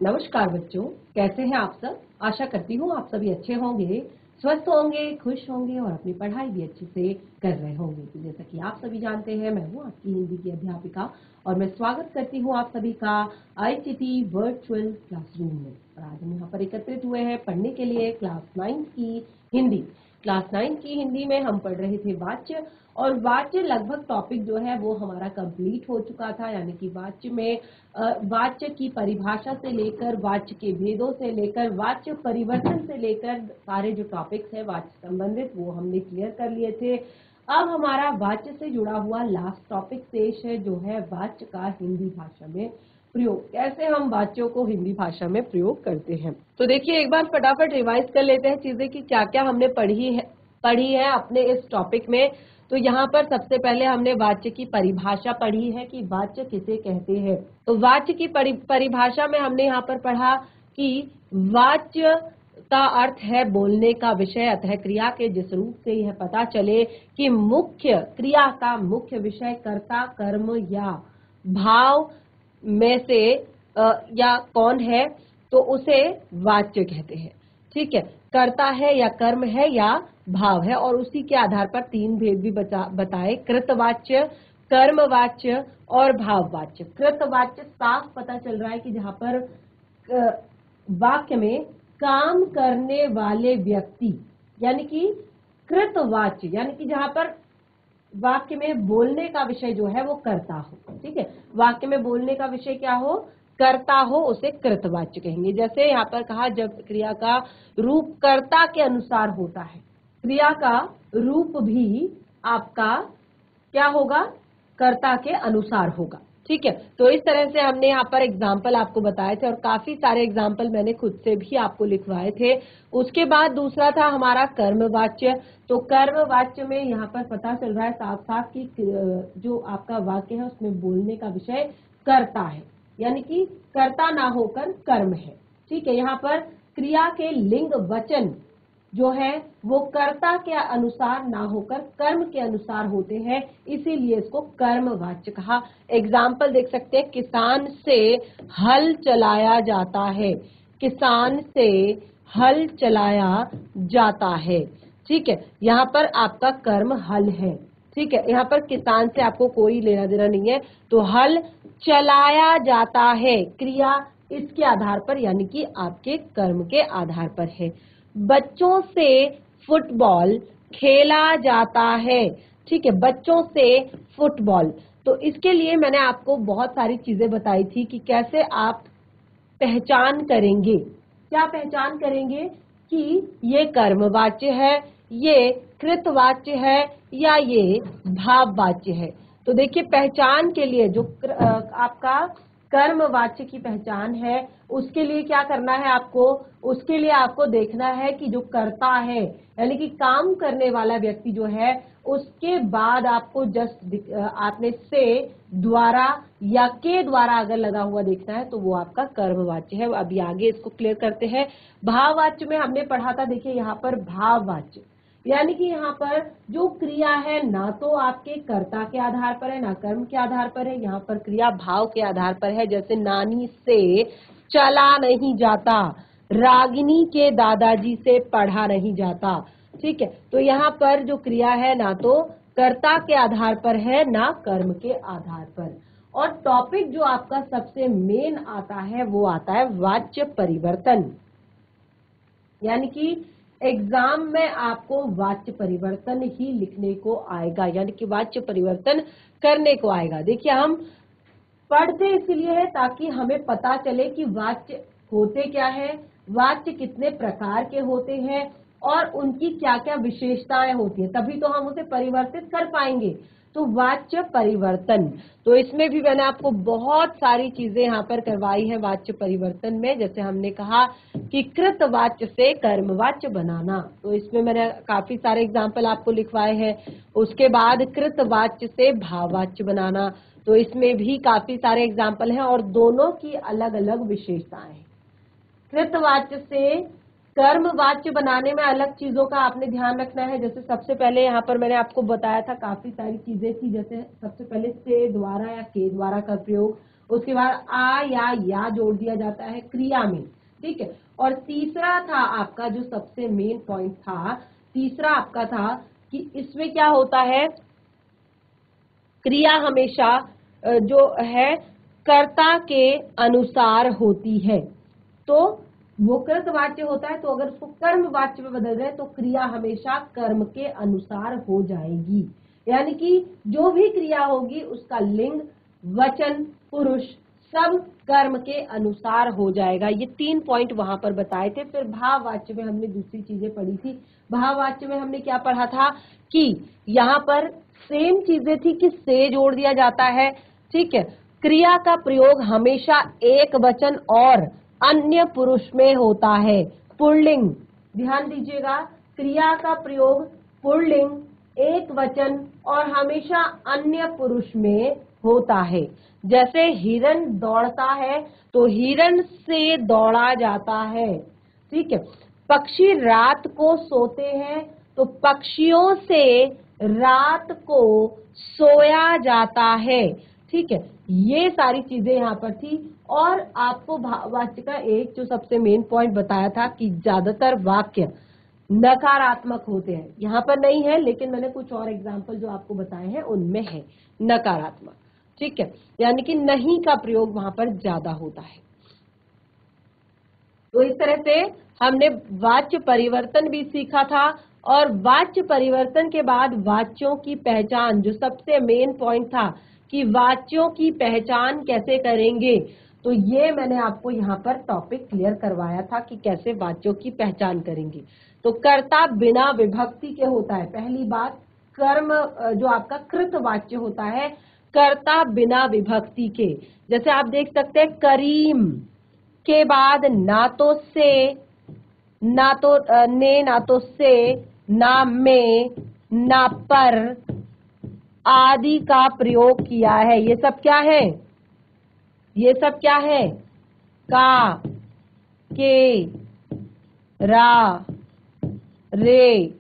नमस्कार बच्चों, कैसे हैं आप सब। आशा करती हूँ आप सभी अच्छे होंगे, स्वस्थ होंगे, खुश होंगे और अपनी पढ़ाई भी अच्छे से कर रहे होंगे। तो जैसा कि आप सभी जानते हैं, मैं हूँ आपकी हिंदी की अध्यापिका और मैं स्वागत करती हूँ आप सभी का आईसीटी वर्चुअल क्लासरूम में। और आज हम यहाँ पर एकत्रित हुए हैं पढ़ने के लिए क्लास 9 की हिंदी। क्लास 9 की हिंदी में हम पढ़ रहे थे वाच्य, और वाच्य लगभग टॉपिक जो है वो हमारा कंप्लीट हो चुका था। यानी कि वाच्य में वाच्य की परिभाषा से लेकर वाच्य के भेदों से लेकर वाच्य परिवर्तन से लेकर सारे जो टॉपिक्स हैं वाच्य संबंधित वो हमने क्लियर कर लिए थे। अब हमारा वाच्य से जुड़ा हुआ लास्ट टॉपिक शेष है, जो है वाच्य का हिंदी भाषा में प्रयोग। कैसे हम वाच्यों को हिंदी भाषा में प्रयोग करते हैं। तो देखिए, एक बार फटाफट रिवाइज कर लेते हैं चीजें कि क्या क्या हमने पढ़ी है अपने इस टॉपिक में। तो यहाँ पर सबसे पहले हमने वाच्य की परिभाषा पढ़ी है कि वाच्य किसे कहते हैं। तो वाच्य की परिभाषा में हमने यहाँ पर पढ़ा कि वाच्य का अर्थ है बोलने का विषय, अतः क्रिया के जिस रूप से यह पता चले कि मुख्य क्रिया का मुख्य विषय कर्ता, कर्म या भाव में से या कौन है, तो उसे वाच्य कहते हैं। ठीक है, कर्ता है या कर्म है या भाव है। और उसी के आधार पर तीन भेद भी बताए, कृतवाच्य, कर्मवाच्य और भाववाच्य। कृतवाच्य साफ पता चल रहा है कि जहां पर वाक्य में काम करने वाले व्यक्ति, यानी कि कृतवाच्य, यानी कि जहां पर वाक्य में बोलने का विषय जो है वो कर्ता हो। ठीक है, वाक्य में बोलने का विषय क्या हो, कर्ता हो, उसे कृतवाच्य कहेंगे। जैसे यहाँ पर कहा, जब क्रिया का रूप कर्ता के अनुसार होता है, क्रिया का रूप भी आपका क्या होगा, कर्ता के अनुसार होगा। ठीक है, तो इस तरह से हमने यहाँ पर एग्जाम्पल आपको बताए थे और काफी सारे एग्जाम्पल मैंने खुद से भी आपको लिखवाए थे। उसके बाद दूसरा था हमारा कर्मवाच्य। तो कर्मवाच्य में यहाँ पर पता चल रहा है साफ साफ कि जो आपका वाक्य है उसमें बोलने का विषय कर्ता है, यानी कि कर्ता ना होकर कर्म है। ठीक है, यहाँ पर क्रिया के लिंग वचन जो है वो कर्ता के अनुसार ना होकर कर्म के अनुसार होते हैं, इसीलिए इसको कर्मवाच्य कहा। एग्जाम्पल देख सकते हैं, किसान से हल चलाया जाता है, किसान से हल चलाया जाता है। ठीक है, यहाँ पर आपका कर्म हल है। ठीक है, यहाँ पर किसान से आपको कोई लेना देना नहीं है। तो हल चलाया जाता है, क्रिया इसके आधार पर यानी कि आपके कर्म के आधार पर है। बच्चों से फुटबॉल खेला जाता है। ठीक है, बच्चों से फुटबॉल। तो इसके लिए मैंने आपको बहुत सारी चीजें बताई थी कि कैसे आप पहचान करेंगे, क्या पहचान करेंगे कि ये कर्मवाच्य है, ये कृतवाच्य है या ये भाववाच्य है। तो देखिए, पहचान के लिए जो आपका कर्मवाच्य की पहचान है, उसके लिए क्या करना है आपको, उसके लिए आपको देखना है कि जो कर्ता है यानी कि काम करने वाला व्यक्ति जो है, उसके बाद आपको जस्ट आपने से, द्वारा या के द्वारा अगर लगा हुआ देखना है तो वो आपका कर्मवाच्य है। अभी आगे इसको क्लियर करते हैं। भाववाच्य में हमने पढ़ा था, देखिए यहाँ पर भाववाच्य यानी कि यहाँ पर जो क्रिया है ना तो आपके कर्ता के आधार पर है ना कर्म के आधार पर है, यहाँ पर क्रिया भाव के आधार पर है। जैसे नानी से चला नहीं जाता, रागिनी के दादाजी से पढ़ा नहीं जाता। ठीक है, तो यहाँ पर जो क्रिया है ना तो कर्ता के आधार पर है ना कर्म के आधार पर। और टॉपिक जो आपका सबसे मेन आता है वो आता है वाच्य परिवर्तन, यानी कि एग्जाम में आपको वाच्य परिवर्तन ही लिखने को आएगा, यानी कि वाच्य परिवर्तन करने को आएगा। देखिए, हम पढ़ते इसलिए है ताकि हमें पता चले कि वाच्य होते क्या है, वाच्य कितने प्रकार के होते हैं और उनकी क्या क्या विशेषताएं होती है, तभी तो हम उसे परिवर्तित कर पाएंगे। तो वाच्य परिवर्तन, तो इसमें भी मैंने आपको बहुत सारी चीजें यहाँ पर करवाई है वाच्य परिवर्तन में। जैसे हमने कहा कि कृतवाच्य से कर्मवाच्य बनाना, तो इसमें मैंने काफी सारे एग्जाम्पल आपको लिखवाए हैं। उसके बाद कृतवाच्य से भाववाच्य बनाना, तो इसमें भी काफी सारे एग्जाम्पल हैं और दोनों की अलग अलग विशेषताएं हैं। कृतवाच्य से कर्मवाच्य बनाने में अलग चीजों का आपने ध्यान रखना है। जैसे सबसे पहले यहाँ पर मैंने आपको बताया था, काफी सारी चीजें थी, जैसे सबसे पहले से द्वारा या के द्वारा का प्रयोग। उसके बाद आ या जोड़ दिया जाता है क्रिया में, ठीक है। और तीसरा था आपका जो सबसे मेन पॉइंट था, तीसरा आपका था कि इसमें क्या होता है, क्रिया हमेशा जो है कर्ता के अनुसार होती है। तो वो कृतवाच्य होता है, तो अगर उसको कर्म वाच्य में बदल रहे तो क्रिया हमेशा कर्म के अनुसार हो जाएगी। यानी कि जो भी क्रिया होगी उसका लिंग, वचन, पुरुष सब कर्म के अनुसार हो जाएगा। ये 3 पॉइंट वहां पर बताए थे। फिर भाववाच्य में हमने दूसरी चीजें पढ़ी थी। भाववाच्य में हमने क्या पढ़ा था कि यहाँ पर सेम चीजें थी कि से जोड़ दिया जाता है, ठीक है। क्रिया का प्रयोग हमेशा एक वचन और अन्य पुरुष में होता है, पुल्लिंग। ध्यान दीजिएगा, क्रिया का प्रयोग पुल्लिंग, एक वचन और हमेशा अन्य पुरुष में होता है। जैसे हिरण दौड़ता है तो हिरण से दौड़ा जाता है, ठीक है। पक्षी रात को सोते हैं तो पक्षियों से रात को सोया जाता है, ठीक है। ये सारी चीजें यहाँ पर थी। और आपको भाववाच्य का एक जो सबसे मेन पॉइंट बताया था कि ज्यादातर वाक्य नकारात्मक होते हैं। यहाँ पर नहीं है, लेकिन मैंने कुछ और एग्जाम्पल जो आपको बताए हैं उनमें है नकारात्मक, ठीक है। यानी कि नहीं का प्रयोग वहां पर ज्यादा होता है। तो इस तरह से हमने वाच्य परिवर्तन भी सीखा था। और वाच्य परिवर्तन के बाद वाच्यों की पहचान, जो सबसे मेन पॉइंट था कि वाच्यों की पहचान कैसे करेंगे, तो ये मैंने आपको यहाँ पर टॉपिक क्लियर करवाया था कि कैसे वाच्यों की पहचान करेंगे। तो कर्ता बिना विभक्ति के होता है। पहली बात, कर्म जो आपका कृत वाच्य होता है, कर्ता बिना विभक्ति के। जैसे आप देख सकते हैं करीम के बाद ना तो से, ना तो ने, ना तो से, ना में, ना पर आदि का प्रयोग किया है। ये सब क्या है, ये सब क्या है, का, के, रा, रे,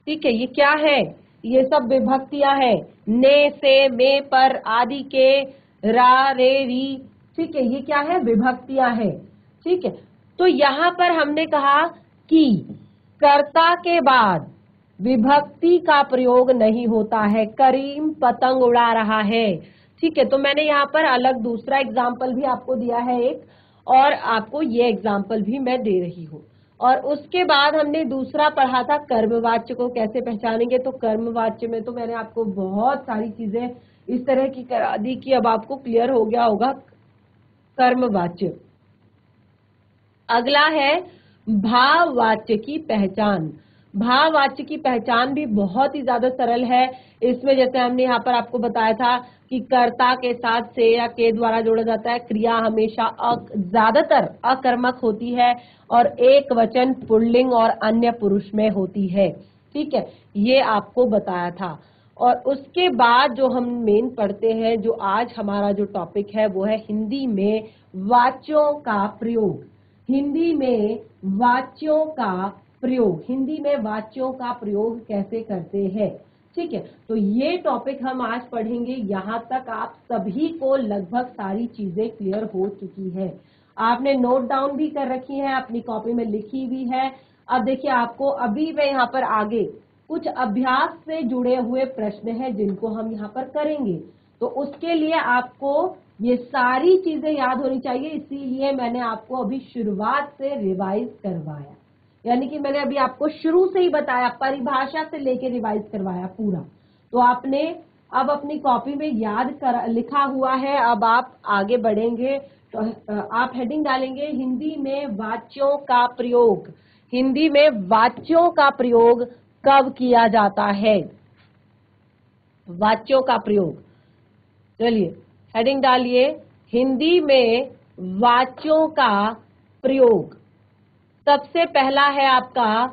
ठीक है। ये क्या है, ये सब विभक्तियां हैं। ने, से, में, पर आदि के, रा, रे, री, ठीक है। ये क्या है, विभक्तियां हैं, ठीक है। तो यहां पर हमने कहा कि कर्ता के बाद विभक्ति का प्रयोग नहीं होता है। करीम पतंग उड़ा रहा है, ठीक है। तो मैंने यहाँ पर अलग दूसरा एग्जाम्पल भी आपको दिया है एक, और आपको ये एग्जाम्पल भी मैं दे रही हूँ। और उसके बाद हमने दूसरा पढ़ा था कर्मवाच्य को कैसे पहचानेंगे। तो कर्मवाच्य में तो मैंने आपको बहुत सारी चीजें इस तरह की करा दी कि अब आपको क्लियर हो गया होगा कर्मवाच्य। अगला है भाववाच्य की पहचान। भाववाच्य की पहचान भी बहुत ही ज्यादा सरल है। इसमें जैसे हमने यहाँ पर आपको बताया था कि कर्ता के साथ से या के द्वारा जोड़ा जाता है। क्रिया हमेशा ज्यादातर अकर्मक होती है और एक वचन पुल्लिंग और अन्य पुरुष में होती है, ठीक है। ये आपको बताया था। और उसके बाद जो हम मेन पढ़ते हैं, जो आज हमारा जो टॉपिक है वो है हिंदी में वाच्यों का प्रयोग। हिंदी में वाच्यों का प्रयोग, हिंदी में वाच्यों का प्रयोग कैसे करते हैं, ठीक है। तो ये टॉपिक हम आज पढ़ेंगे। यहाँ तक आप सभी को लगभग सारी चीजें क्लियर हो चुकी है। आपने नोट डाउन भी कर रखी है, अपनी कॉपी में लिखी भी है। अब देखिए, आपको अभी मैं यहाँ पर आगे कुछ अभ्यास से जुड़े हुए प्रश्न हैं जिनको हम यहाँ पर करेंगे। तो उसके लिए आपको ये सारी चीजें याद होनी चाहिए, इसीलिए मैंने आपको अभी शुरुआत से रिवाइज करवाया। यानी कि मैंने अभी आपको शुरू से ही बताया, परिभाषा से लेके रिवाइज करवाया पूरा। तो आपने अब अपनी कॉपी में लिखा हुआ है। अब आप आगे बढ़ेंगे तो आप हेडिंग डालेंगे हिंदी में वाच्यों का प्रयोग। हिंदी में वाच्यों का प्रयोग कब किया जाता है, वाच्यों का प्रयोग। चलिए हेडिंग डालिए, हिंदी में वाच्यों का प्रयोग। सबसे पहला है आपका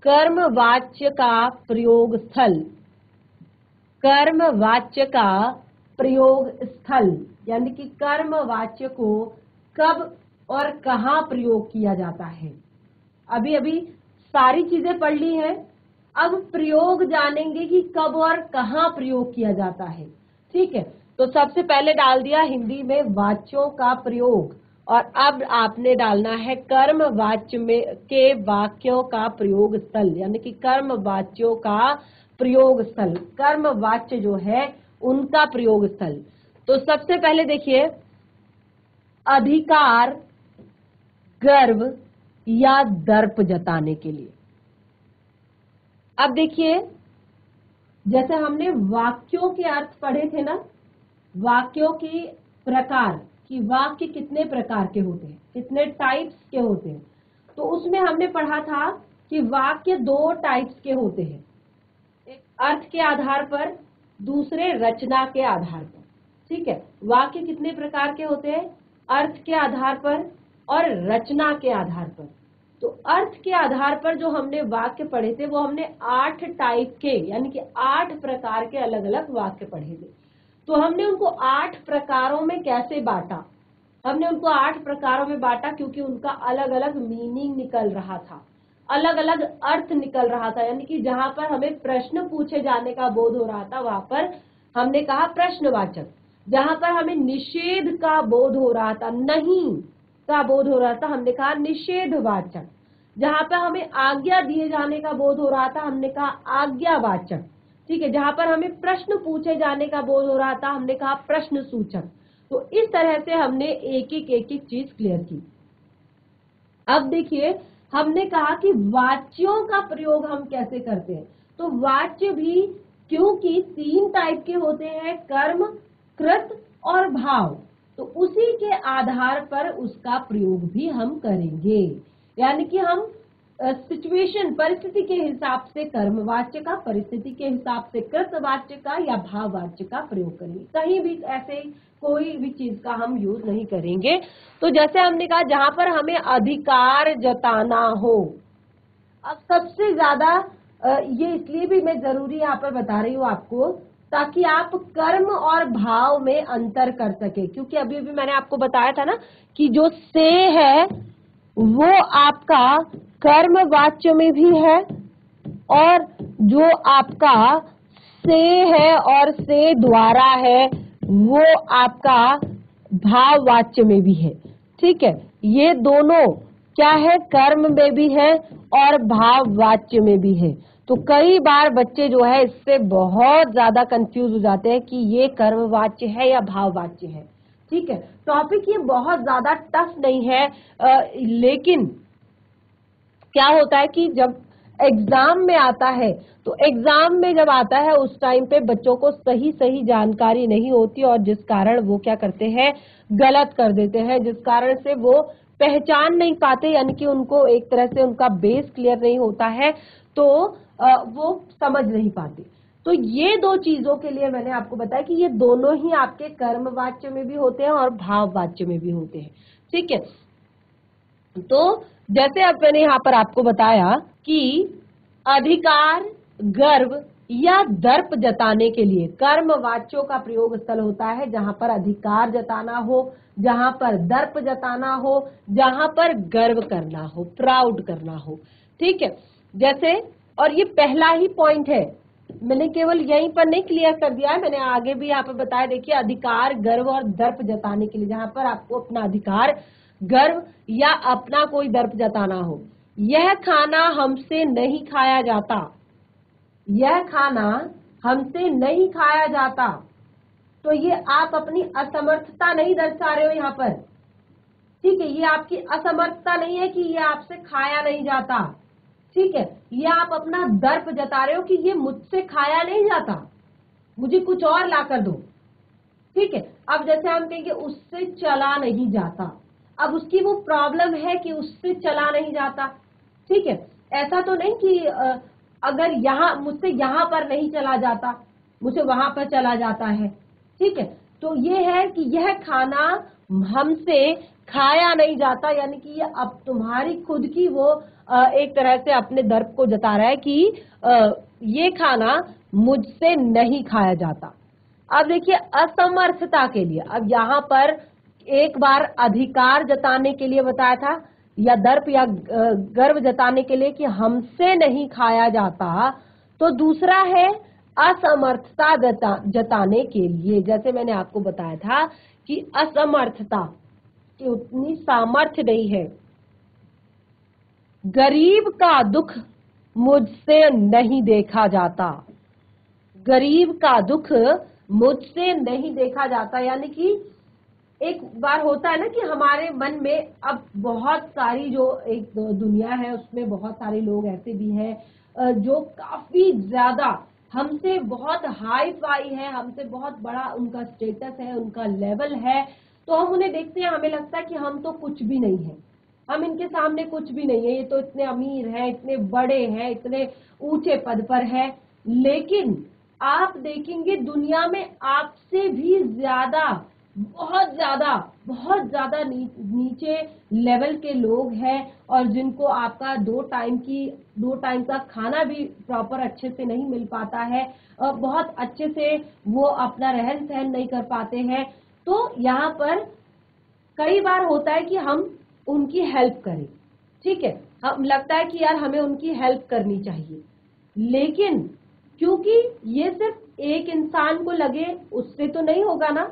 कर्मवाच्य का प्रयोग स्थल। कर्मवाच्य का प्रयोग स्थल, यानी कि कर्मवाच्य को कब और कहाँ प्रयोग किया जाता है। अभी अभी सारी चीजें पढ़ ली हैं, अब प्रयोग जानेंगे कि कब और कहाँ प्रयोग किया जाता है, ठीक है। तो सबसे पहले डाल दिया हिंदी में वाच्यों का प्रयोग, और अब आपने डालना है कर्म वाच्य में के वाक्यों का प्रयोग स्थल, यानी कि कर्म वाच्यों का प्रयोग स्थल, कर्म वाच्य जो है उनका प्रयोग स्थल। तो सबसे पहले देखिए, अधिकार गर्व या दर्प जताने के लिए। अब देखिए, जैसे हमने वाक्यों के अर्थ पढ़े थे ना, वाक्यों के प्रकार कि वाक्य कितने प्रकार के होते हैं, कितने टाइप्स के होते हैं, तो उसमें हमने पढ़ा था कि वाक्य 2 टाइप्स के होते हैं, एक अर्थ के आधार पर, दूसरे रचना के आधार पर। ठीक है, वाक्य कितने प्रकार के होते हैं? अर्थ के आधार पर और रचना के आधार पर। तो अर्थ के आधार पर जो हमने वाक्य पढ़े थे वो हमने 8 टाइप के, यानी कि 8 प्रकार के अलग अलग वाक्य पढ़े थे। तो हमने उनको 8 प्रकारों में कैसे बांटा? हमने उनको 8 प्रकारों में बांटा क्योंकि उनका अलग अलग मीनिंग निकल रहा था, अलग अलग अर्थ निकल रहा था। यानी कि जहां पर हमें प्रश्न पूछे जाने का बोध हो रहा था वहां पर हमने कहा प्रश्नवाचक, जहां पर हमें निषेध का बोध हो रहा था, नहीं का बोध हो रहा था, हमने कहा निषेधवाचक, जहां पर हमें आज्ञा दिए जाने का बोध हो रहा था हमने कहा आज्ञावाचक। ठीक है, जहां पर हमें प्रश्न पूछे जाने का बोध हो रहा था हमने कहा प्रश्न सूचक। तो इस तरह से हमने एक एक चीज क्लियर की। अब देखिए, हमने कहा कि वाच्यों का प्रयोग हम कैसे करते हैं। तो वाच्य भी क्योंकि 3 टाइप के होते हैं, कर्म, कृत और भाव, तो उसी के आधार पर उसका प्रयोग भी हम करेंगे। यानी कि हम सिचुएशन, परिस्थिति के हिसाब से कर्मवाच्य का, परिस्थिति के हिसाब से कृतवाच्य का या भाववाच्य का प्रयोग करेंगे। कहीं भी ऐसे कोई भी चीज का हम यूज नहीं करेंगे। तो जैसे हमने कहा जहां पर हमें अधिकार जताना हो, अब सबसे ज्यादा ये इसलिए भी मैं जरूरी यहाँ पर बता रही हूँ आपको ताकि आप कर्म और भाव में अंतर कर सके, क्योंकि अभी अभी मैंने आपको बताया था ना कि जो से है वो आपका कर्म वाच्य में भी है और जो आपका से है और से द्वारा है वो आपका भाव वाच्य में भी है। ठीक है, ये दोनों क्या है, कर्म में भी है और भाव वाच्य में भी है। तो कई बार बच्चे जो है इससे बहुत ज्यादा कंफ्यूज हो जाते हैं कि ये कर्म वाच्य है या भाव वाच्य है। ठीक है, टॉपिक ये बहुत ज्यादा टफ नहीं है, लेकिन क्या होता है कि जब एग्जाम में आता है, तो एग्जाम में जब आता है उस टाइम पे बच्चों को सही सही जानकारी नहीं होती और जिस कारण वो क्या करते हैं, गलत कर देते हैं, जिस कारण से वो पहचान नहीं पाते, यानी कि उनको एक तरह से उनका बेस क्लियर नहीं होता है, तो वो समझ नहीं पाते। तो ये 2 चीजों के लिए मैंने आपको बताया कि ये दोनों ही आपके कर्म वाच्य में भी होते हैं और भाव वाच्य में भी होते हैं। ठीक है, तो जैसे अब मैंने यहाँ पर आपको बताया कि अधिकार, गर्व या दर्प जताने के लिए कर्म वाच्यों का प्रयोग स्थल होता है, जहां पर अधिकार जताना हो, जहां पर दर्प जताना हो, जहां पर गर्व करना हो, प्राउड करना हो। ठीक है, जैसे, और ये पहला ही पॉइंट है, मैंने केवल यहीं पर नहीं क्लियर कर दिया है, मैंने आगे भी यहाँ पर बताया। देखिए, अधिकार, गर्व और दर्प जताने के लिए जहां पर आपको अपना अधिकार, गर्व या अपना कोई दर्प जताना हो। यह खाना हमसे नहीं खाया जाता, यह खाना हमसे नहीं खाया जाता, तो ये आप अपनी असमर्थता नहीं दर्शा रहे हो यहाँ पर। ठीक है, ये आपकी असमर्थता नहीं है कि ये आपसे खाया नहीं जाता। ठीक है, ये आप अपना दर्प जता रहे हो कि ये मुझसे खाया नहीं जाता, मुझे कुछ और ला कर दो। ठीक है, अब जैसे हम कहेंगे उससे चला नहीं जाता, अब उसकी वो प्रॉब्लम है कि उससे चला नहीं जाता। ठीक है, ऐसा तो नहीं कि अगर यहाँ मुझसे यहाँ पर नहीं चला जाता, मुझे वहां पर चला जाता है। ठीक है, तो ये है कि यह खाना हमसे खाया नहीं जाता, यानी कि ये अब तुम्हारी खुद की वो एक तरह से अपने दर्प को जता रहा है कि ये खाना मुझसे नहीं खाया जाता। अब देखिए, असमर्थता के लिए, अब यहाँ पर एक बार अधिकार जताने के लिए बताया था या दर्प या गर्व जताने के लिए कि हमसे नहीं खाया जाता, तो दूसरा है असमर्थता जताने के लिए, जैसे मैंने आपको बताया था कि असमर्थता की उतनी सामर्थ्य नहीं है। गरीब का दुख मुझसे नहीं देखा जाता, गरीब का दुख मुझसे नहीं देखा जाता। यानी कि एक बार होता है ना कि हमारे मन में अब बहुत सारी जो एक दुनिया है उसमें बहुत सारे लोग ऐसे भी हैं जो काफी ज्यादा हमसे बहुत हाई फाई है, हमसे बहुत बड़ा उनका स्टेटस है, उनका लेवल है, तो हम उन्हें देखते हैं, हमें लगता है कि हम तो कुछ भी नहीं है, हम इनके सामने कुछ भी नहीं है, ये तो इतने अमीर हैं, इतने बड़े हैं, इतने ऊंचे पद पर है। लेकिन आप देखेंगे दुनिया में आपसे भी ज्यादा बहुत ज्यादा नीचे लेवल के लोग हैं और जिनको आपका दो टाइम का खाना भी प्रॉपर अच्छे से नहीं मिल पाता है, बहुत अच्छे से वो अपना रहन सहन नहीं कर पाते हैं। तो यहाँ पर कई बार होता है कि हम उनकी हेल्प करें, ठीक है, हम लगता है कि यार हमें उनकी हेल्प करनी चाहिए, लेकिन क्योंकि ये सिर्फ एक इंसान को लगे उससे तो नहीं होगा ना,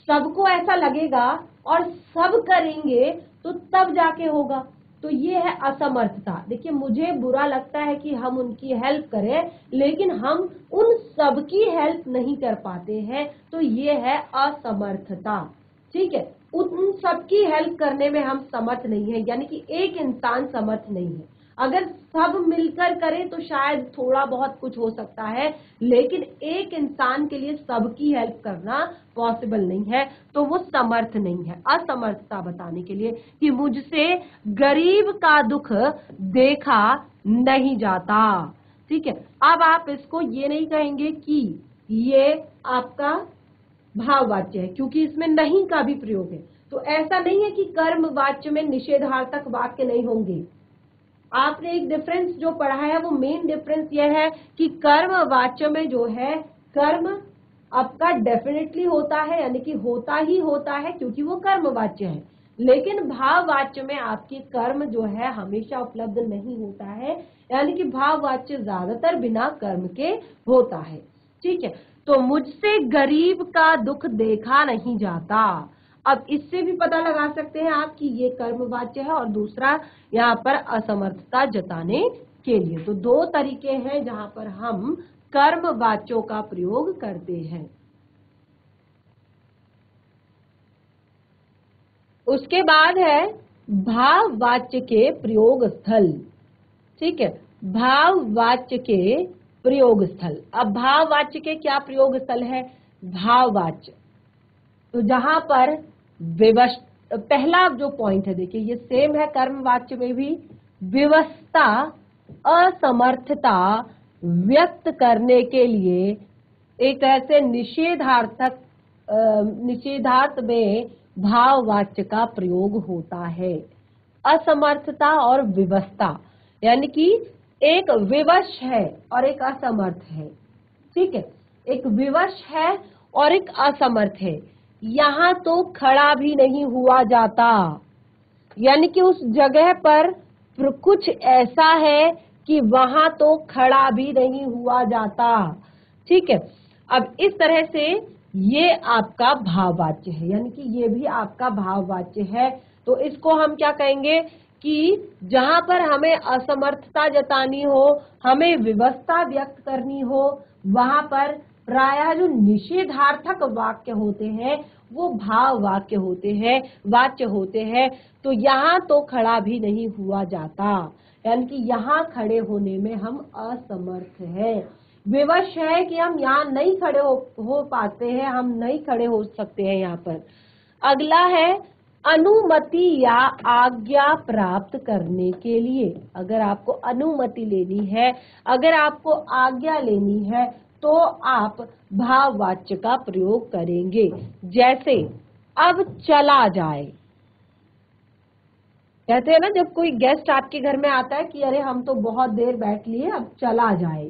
सबको ऐसा लगेगा और सब करेंगे तो तब जाके होगा। तो ये है असमर्थता। देखिए मुझे बुरा लगता है कि हम उनकी हेल्प करें लेकिन हम उन सबकी हेल्प नहीं कर पाते हैं, तो ये है असमर्थता, ठीक है। उन सबकी हेल्प करने में हम समर्थ नहीं है, यानी कि एक इंसान समर्थ नहीं है। अगर सब मिलकर करें तो शायद थोड़ा बहुत कुछ हो सकता है, लेकिन एक इंसान के लिए सबकी हेल्प करना पॉसिबल नहीं है, तो वो समर्थ नहीं है। असमर्थता बताने के लिए कि मुझसे गरीब का दुख देखा नहीं जाता, ठीक है। अब आप इसको ये नहीं कहेंगे कि ये आपका भाववाच्य है, क्योंकि इसमें नहीं का भी प्रयोग है। तो ऐसा नहीं है कि कर्म वाच्य में निषेधार्थक वाक्य नहीं होंगे। आपने एक डिफरेंस जो पढ़ा है वो मेन डिफरेंस यह है कि कर्म वाच्य में जो है कर्म आपका डेफिनेटली होता है, यानी कि होता ही होता है क्योंकि वो कर्म वाच्य है, लेकिन भाव वाच्य में आपकी कर्म जो है हमेशा उपलब्ध नहीं होता है, यानी कि भाव वाच्य ज्यादातर बिना कर्म के होता है, ठीक है। तो मुझसे गरीब का दुख देखा नहीं जाता। अब इससे भी पता लगा सकते हैं आप कि ये कर्मवाच्य है और दूसरा यहाँ पर असमर्थता जताने के लिए। तो दो तरीके हैं जहां पर हम कर्मवाच्यों का प्रयोग करते हैं। उसके बाद है भाववाच्य के प्रयोग स्थल, ठीक है, भाववाच्य के प्रयोग स्थल। अब भाववाच्य के क्या प्रयोग स्थल है? भाववाच्य, तो जहां पर पहला जो पॉइंट है, देखिए ये सेम है कर्मवाच्य में भी, विवशता असमर्थता व्यक्त करने के लिए एक ऐसे निषेधार्थ में भाववाच्य का प्रयोग होता है। असमर्थता और विवशता, यानी कि एक विवश है और एक असमर्थ है, ठीक है, एक विवश है और एक असमर्थ है। यहां तो खड़ा भी नहीं हुआ जाता, यानी कि उस जगह पर कुछ ऐसा है कि वहां तो खड़ा भी नहीं हुआ जाता, ठीक है। अब इस तरह से ये आपका भाववाच्य है, यानी कि ये भी आपका भाववाच्य है। तो इसको हम क्या कहेंगे कि जहां पर हमें असमर्थता जतानी हो, हमें विवशता व्यक्त करनी हो, वहां पर प्रायः जो निषेधार्थक वाक्य होते हैं वो भाव वाक्य होते हैं, वाच्य होते हैं। तो यहाँ तो खड़ा भी नहीं हुआ जाता, यानी कि यहाँ खड़े होने में हम असमर्थ हैं। विवश है कि हम यहाँ नहीं खड़े हो पाते हैं, हम नहीं खड़े हो सकते हैं यहाँ पर। अगला है अनुमति या आज्ञा प्राप्त करने के लिए। अगर आपको अनुमति लेनी है, अगर आपको आज्ञा लेनी है, तो आप भाववाच्य का प्रयोग करेंगे। जैसे अब चला जाए, कहते हैं ना जब कोई गेस्ट आपके घर में आता है कि अरे हम तो बहुत देर बैठ लिए, अब चला जाए,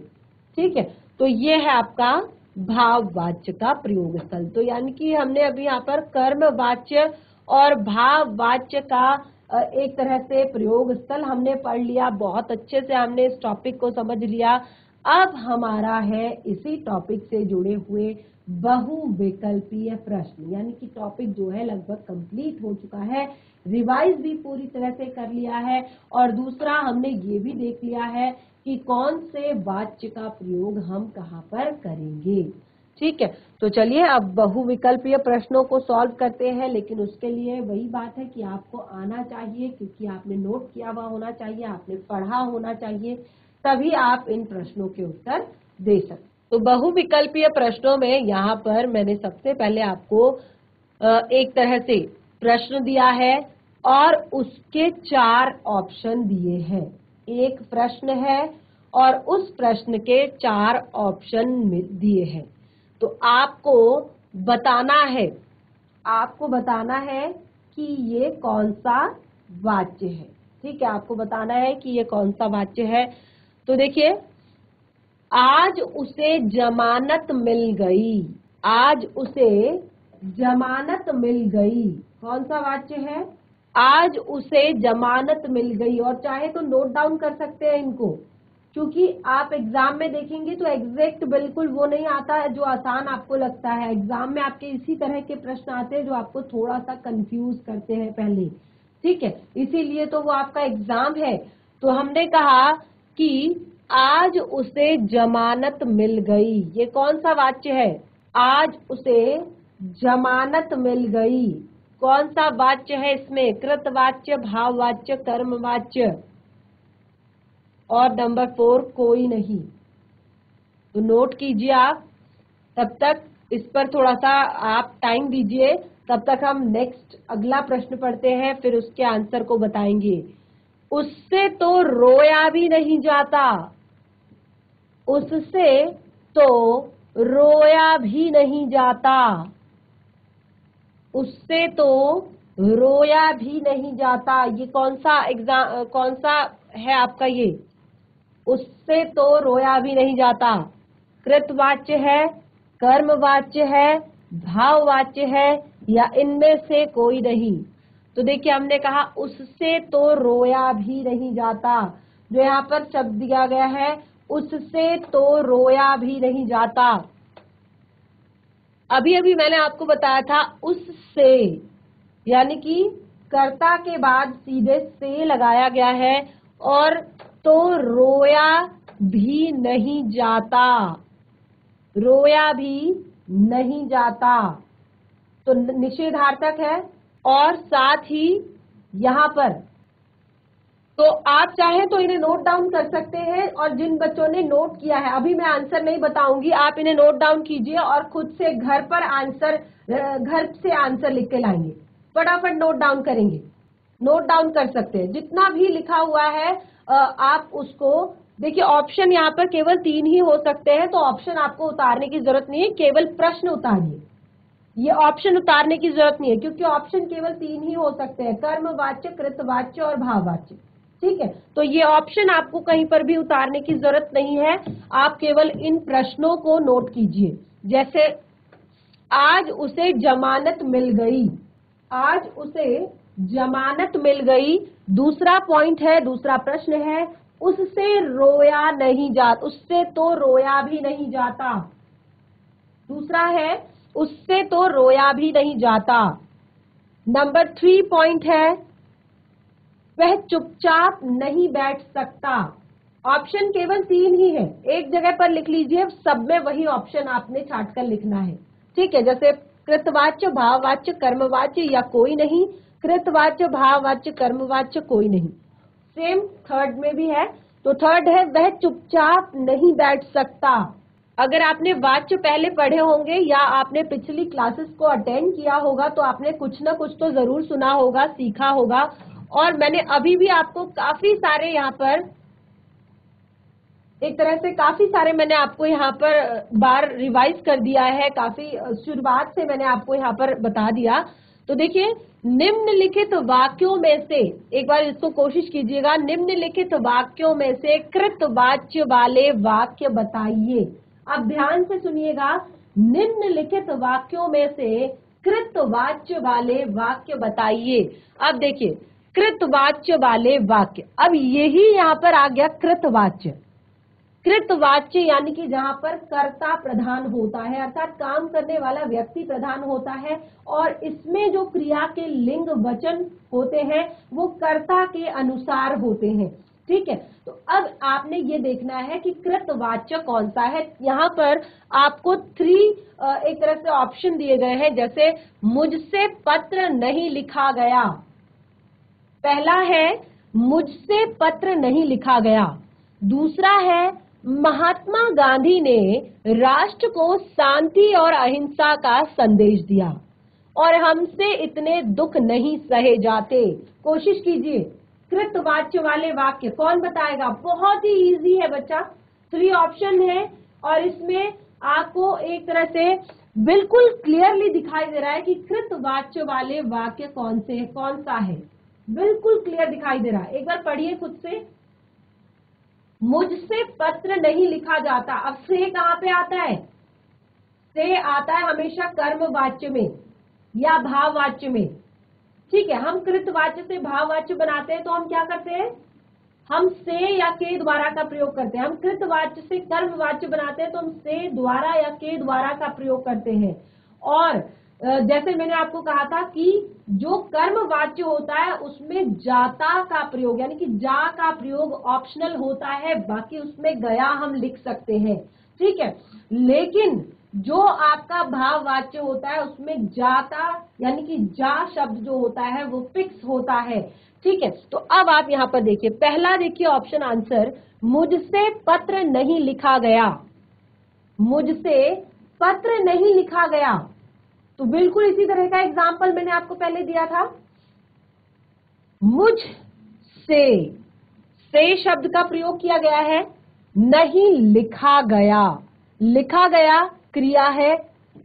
ठीक है। तो ये है आपका भाववाच्य का प्रयोग स्थल। तो यानी कि हमने अभी यहाँ पर कर्मवाच्य और भाववाच्य का एक तरह से प्रयोग स्थल हमने पढ़ लिया, बहुत अच्छे से हमने इस टॉपिक को समझ लिया। अब हमारा है इसी टॉपिक से जुड़े हुए बहुविकल्पीय प्रश्न, यानी कि टॉपिक जो है लगभग कंप्लीट हो चुका है, रिवाइज भी पूरी तरह से कर लिया है और दूसरा हमने ये भी देख लिया है कि कौन से वाच्य का प्रयोग हम कहाँ पर करेंगे। ठीक है, तो चलिए अब बहुविकल्पीय प्रश्नों को सॉल्व करते हैं, लेकिन उसके लिए वही बात है कि आपको आना चाहिए, क्योंकि आपने नोट किया हुआ होना चाहिए, आपने पढ़ा होना चाहिए, तभी आप इन प्रश्नों के उत्तर दे सकते। तो बहुविकल्पीय प्रश्नों में यहाँ पर मैंने सबसे पहले आपको एक तरह से प्रश्न दिया है और उसके 4 ऑप्शन दिए हैं। एक प्रश्न है और उस प्रश्न के 4 ऑप्शन दिए हैं। तो आपको बताना है कि ये कौन सा वाच्य है। ठीक है, आपको बताना है कि ये कौन सा वाच्य है। तो देखिए, आज उसे जमानत मिल गई, आज उसे जमानत मिल गई, कौन सा वाच्य है? आज उसे जमानत मिल गई। और चाहे तो नोट डाउन कर सकते हैं इनको, क्योंकि आप एग्जाम में देखेंगे तो एग्जैक्ट बिल्कुल वो नहीं आता है जो आसान आपको लगता है। एग्जाम में आपके इसी तरह के प्रश्न आते हैं जो आपको थोड़ा सा कंफ्यूज करते हैं पहले। ठीक है, इसीलिए तो वो आपका एग्जाम है। तो हमने कहा कि आज उसे जमानत मिल गई, ये कौन सा वाच्य है? आज उसे जमानत मिल गई। कौन सा वाच्य है इसमें? कृतवाच्य, भाववाच्य, कर्मवाच्य। और नंबर 4 कोई नहीं। तो नोट कीजिए आप, तब तक इस पर थोड़ा सा आप टाइम दीजिए, तब तक हम नेक्स्ट अगला प्रश्न पढ़ते हैं, फिर उसके आंसर को बताएंगे। उससे तो रोया भी नहीं जाता, उससे तो रोया भी नहीं जाता, उससे तो रोया भी नहीं जाता। ये कौन सा है आपका? ये उससे तो रोया भी नहीं जाता कृतवाच्य है, कर्मवाच्य है, भाववाच्य है, या इनमें से कोई नहीं? तो देखिए, हमने कहा उससे तो रोया भी नहीं जाता। जो यहाँ पर शब्द दिया गया है, उससे तो रोया भी नहीं जाता। अभी अभी मैंने आपको बताया था उससे, यानी कि कर्ता के बाद सीधे से लगाया गया है, और तो रोया भी नहीं जाता, रोया भी नहीं जाता तो निषेधार्थक है। और साथ ही यहाँ पर तो आप चाहें तो इन्हें नोट डाउन कर सकते हैं, और जिन बच्चों ने नोट किया है, अभी मैं आंसर नहीं बताऊंगी, आप इन्हें नोट डाउन कीजिए और खुद से घर से आंसर लिख के लाएंगे। फटाफट नोट डाउन करेंगे, नोट डाउन कर सकते हैं जितना भी लिखा हुआ है। आप उसको देखिए, ऑप्शन यहाँ पर केवल 3 ही हो सकते हैं, तो ऑप्शन आपको उतारने की जरूरत नहीं है, केवल प्रश्न उतारिए। ये ऑप्शन उतारने की जरूरत नहीं है, क्योंकि ऑप्शन केवल 3 ही हो सकते हैं, कर्मवाच्य, कृतवाच्य और भाववाच्य। ठीक है, तो ये ऑप्शन आपको कहीं पर भी उतारने की जरूरत नहीं है, आप केवल इन प्रश्नों को नोट कीजिए। जैसे आज उसे जमानत मिल गई, आज उसे जमानत मिल गई। दूसरा पॉइंट है, दूसरा प्रश्न है, उससे रोया नहीं जाता, उससे तो रोया भी नहीं जाता। दूसरा है, उससे तो रोया भी नहीं जाता। नंबर 3 पॉइंट है, वह चुपचाप नहीं बैठ सकता। ऑप्शन केवल 3 ही है, एक जगह पर लिख लीजिए, सब में वही ऑप्शन आपने छाट कर लिखना है। ठीक है, जैसे कृतवाच्य, भाववाच्य, कर्मवाच्य या कोई नहीं, कृतवाच्य, भाववाच्य, कर्मवाच्य, कोई नहीं। सेम थर्ड में भी है। तो थर्ड है, वह चुपचाप नहीं बैठ सकता। अगर आपने वाच्य पहले पढ़े होंगे या आपने पिछली क्लासेस को अटेंड किया होगा, तो आपने कुछ ना कुछ तो जरूर सुना होगा, सीखा होगा। और मैंने अभी भी आपको काफी सारे यहाँ पर, एक तरह से काफी सारे मैंने आपको यहाँ पर बार रिवाइज कर दिया है, काफी शुरुआत से मैंने आपको यहाँ पर बता दिया। तो देखिए, निम्नलिखित वाक्यों में से, एक बार इसको कोशिश कीजिएगा, निम्नलिखित वाक्यों में से कृतवाच्य वाले वाक्य बताइए। अब ध्यान से सुनिएगा, निम्नलिखित वाक्यों में से कृतवाच्य वाले वाक्य बताइए। अब देखिए, कृतवाच्य वाले वाक्य, अब यही यहाँ पर आ गया कृतवाच्य। कृतवाच्य यानी कि जहां पर कर्ता प्रधान होता है, अर्थात काम करने वाला व्यक्ति प्रधान होता है, और इसमें जो क्रिया के लिंग वचन होते हैं वो कर्ता के अनुसार होते हैं। ठीक है, तो अब आपने ये देखना है कि कृतवाच्य कौन सा है। यहाँ पर आपको एक तरह से ऑप्शन दिए गए हैं, जैसे मुझसे पत्र नहीं लिखा गया। पहला है मुझसे पत्र नहीं लिखा गया, दूसरा है महात्मा गांधी ने राष्ट्र को शांति और अहिंसा का संदेश दिया, और हमसे इतने दुख नहीं सहे जाते। कोशिश कीजिए, कृतवाच्य वाले वाक्य कौन बताएगा? बहुत ही इजी है बच्चा, 3 ऑप्शन है और इसमें आपको एक तरह से बिल्कुल क्लियरली दिखाई दे रहा है कि कृतवाच्य वाले वाक्य कौन सा है, बिल्कुल क्लियर दिखाई दे रहा है। एक बार पढ़िए खुद से। मुझसे पत्र नहीं लिखा जाता, अब से कहां पे आता है? से आता है हमेशा कर्मवाच्य में या भाववाच्य में। ठीक है, हम कृतवाच्य से भाववाच्य बनाते हैं तो हम क्या करते हैं? हम से या के द्वारा का प्रयोग करते हैं। हम कृतवाच्य से कर्मवाच्य बनाते हैं तो हम से द्वारा या के द्वारा का प्रयोग करते हैं। और जैसे मैंने आपको कहा था कि जो कर्मवाच्य होता है उसमें जाता का प्रयोग यानी कि जा का प्रयोग ऑप्शनल होता है, बाकी उसमें गया हम लिख सकते हैं। ठीक है, लेकिन जो आपका भाववाच्य होता है उसमें जाता यानी कि जा शब्द जो होता है वो फिक्स होता है। ठीक है, तो अब आप यहाँ पर देखिए, पहला देखिए ऑप्शन आंसर, मुझसे पत्र नहीं लिखा गया। मुझसे पत्र नहीं लिखा गया, तो बिल्कुल इसी तरह का एग्जाम्पल मैंने आपको पहले दिया था। मुझ से शब्द का प्रयोग किया गया है, नहीं लिखा गया। लिखा गया क्रिया है,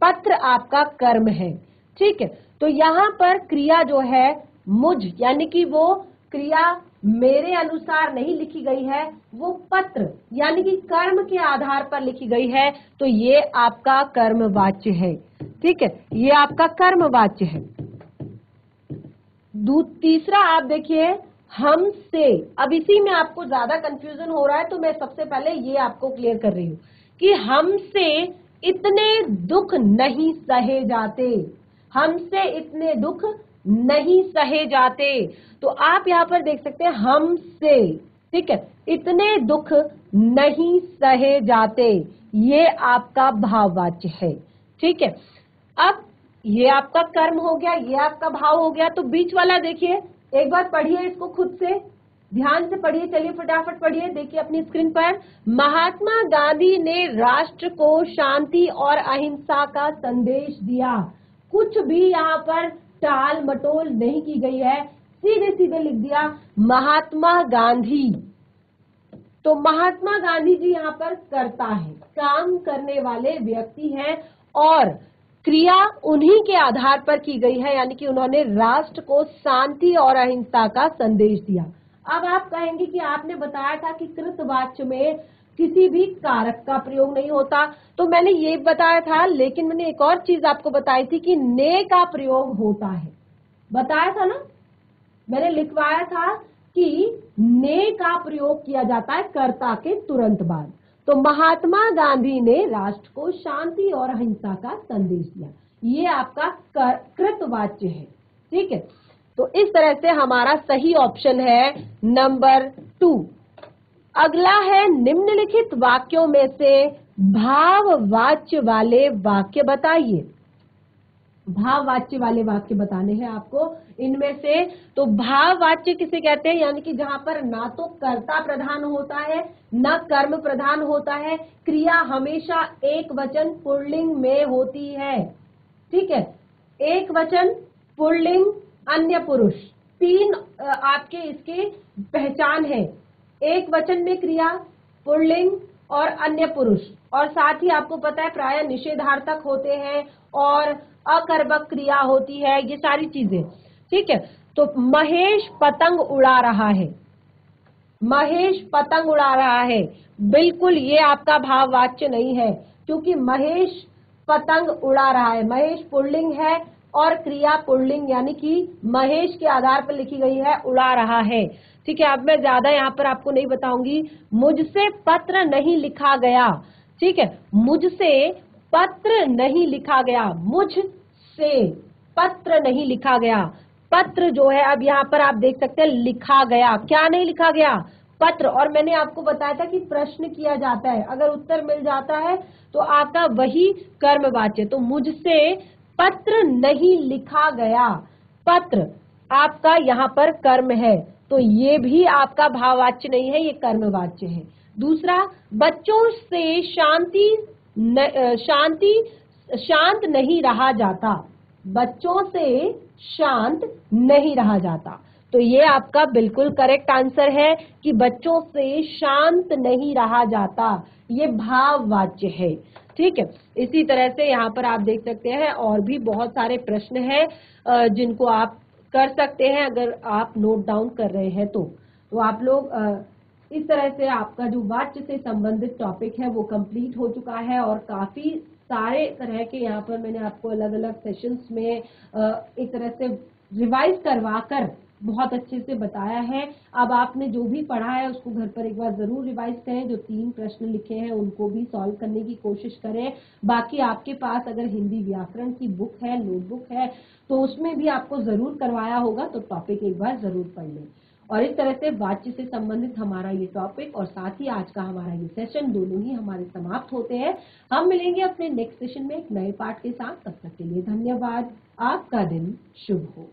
पत्र आपका कर्म है। ठीक है, तो यहां पर क्रिया जो है मुझ यानी कि वो क्रिया मेरे अनुसार नहीं लिखी गई है, वो पत्र यानी कि कर्म के आधार पर लिखी गई है, तो ये आपका कर्मवाच्य है। ठीक है, ये आपका कर्मवाच्य है। तीसरा आप देखिए, हमसे। अब इसी में आपको ज्यादा कंफ्यूजन हो रहा है तो मैं सबसे पहले ये आपको क्लियर कर रही हूं कि हमसे इतने दुख नहीं सहे जाते। हमसे इतने दुख नहीं सहे जाते, तो आप यहाँ पर देख सकते हैं हमसे, ठीक है, इतने दुख नहीं सहे जाते, ये आपका भाववाच्य है। ठीक है, अब ये आपका कर्म हो गया, ये आपका भाव हो गया, तो बीच वाला देखिए, एक बार पढ़िए इसको खुद से, ध्यान से पढ़िए। चलिए फटाफट पढ़िए, देखिए अपनी स्क्रीन पर। महात्मा गांधी ने राष्ट्र को शांति और अहिंसा का संदेश दिया। कुछ भी यहाँ पर टाल मटोल नहीं की गई है, सीधे सीधे लिख दिया महात्मा गांधी। तो महात्मा गांधी जी यहाँ पर कर्ता है, काम करने वाले व्यक्ति हैं, और क्रिया उन्हीं के आधार पर की गई है, यानी कि उन्होंने राष्ट्र को शांति और अहिंसा का संदेश दिया। अब आप कहेंगे कि आपने बताया था कि कृतवाच्य में किसी भी कारक का प्रयोग नहीं होता, तो मैंने ये बताया था, लेकिन मैंने एक और चीज आपको बताई थी कि ने का प्रयोग होता है। बताया था ना, मैंने लिखवाया था कि ने का प्रयोग किया जाता है कर्ता के तुरंत बाद। तो महात्मा गांधी ने राष्ट्र को शांति और अहिंसा का संदेश दिया, ये आपका कृतवाच्य है। ठीक है, तो इस तरह से हमारा सही ऑप्शन है नंबर 2। अगला है, निम्नलिखित वाक्यों में से भाववाच्य वाले वाक्य बताइए। भाववाच्य वाले वाक्य बताने हैं आपको इनमें से। तो भाववाच्य किसे कहते हैं? यानी कि जहां पर ना तो कर्ता प्रधान होता है ना कर्म प्रधान होता है, क्रिया हमेशा एक वचन पुल्लिंग में होती है। ठीक है, एक वचन पुल्लिंग अन्य पुरुष, 3 आपके इसके पहचान है। एक वचन में क्रिया, पुल्लिंग और अन्य पुरुष, और साथ ही आपको पता है प्राय निषेधार्थक होते हैं और अकर्मक क्रिया होती है, ये सारी चीजें। ठीक है, तो महेश पतंग उड़ा रहा है। महेश पतंग उड़ा रहा है, बिल्कुल ये आपका भाववाच्य नहीं है, क्योंकि महेश पतंग उड़ा रहा है, महेश पुल्लिंग है, और क्रिया पुल्लिंग यानी कि महेश के आधार पर लिखी गई है उड़ा रहा है। ठीक है, अब मैं ज्यादा यहाँ पर आपको नहीं बताऊंगी। मुझसे पत्र नहीं लिखा गया, ठीक है, मुझसे पत्र नहीं लिखा गया, मुझसे पत्र नहीं लिखा गया। पत्र जो है अब यहाँ पर आप देख सकते हैं लिखा गया, क्या नहीं लिखा गया, पत्र। और मैंने आपको बताया था कि प्रश्न किया जाता है, अगर उत्तर मिल जाता है तो आपका वही कर्मवाच्य। तो मुझसे पत्र नहीं लिखा गया, पत्र आपका यहाँ पर कर्म है, तो ये भी आपका भाववाच्य नहीं है, ये कर्मवाच्य है। दूसरा, बच्चों से शांत नहीं रहा जाता, बच्चों से शांत नहीं रहा जाता। तो ये आपका बिल्कुल करेक्ट आंसर है कि बच्चों से शांत नहीं रहा जाता, ये भाववाच्य है। ठीक है, इसी तरह से यहाँ पर आप देख सकते हैं और भी बहुत सारे प्रश्न हैं जिनको आप कर सकते हैं अगर आप नोट डाउन कर रहे हैं तो आप लोग इस तरह से आपका जो वाच्य से संबंधित टॉपिक है वो कंप्लीट हो चुका है। और काफी सारे तरह के यहाँ पर मैंने आपको अलग अलग सेशंस में एक तरह से रिवाइज करवा कर बहुत अच्छे से बताया है। अब आपने जो भी पढ़ा है उसको घर पर एक बार जरूर रिवाइज करें, जो 3 प्रश्न लिखे हैं उनको भी सॉल्व करने की कोशिश करें। बाकी आपके पास अगर हिंदी व्याकरण की बुक है, नोटबुक है, तो उसमें भी आपको जरूर करवाया होगा, तो टॉपिक एक बार जरूर पढ़ लें। और इस तरह से वाच्य से संबंधित हमारा ये टॉपिक और साथ ही आज का हमारा ये सेशन दोनों ही हमारे समाप्त होते हैं। हम मिलेंगे अपने नेक्स्ट सेशन में एक नए पाठ के साथ, तब तक के लिए धन्यवाद। आपका दिन शुभ हो।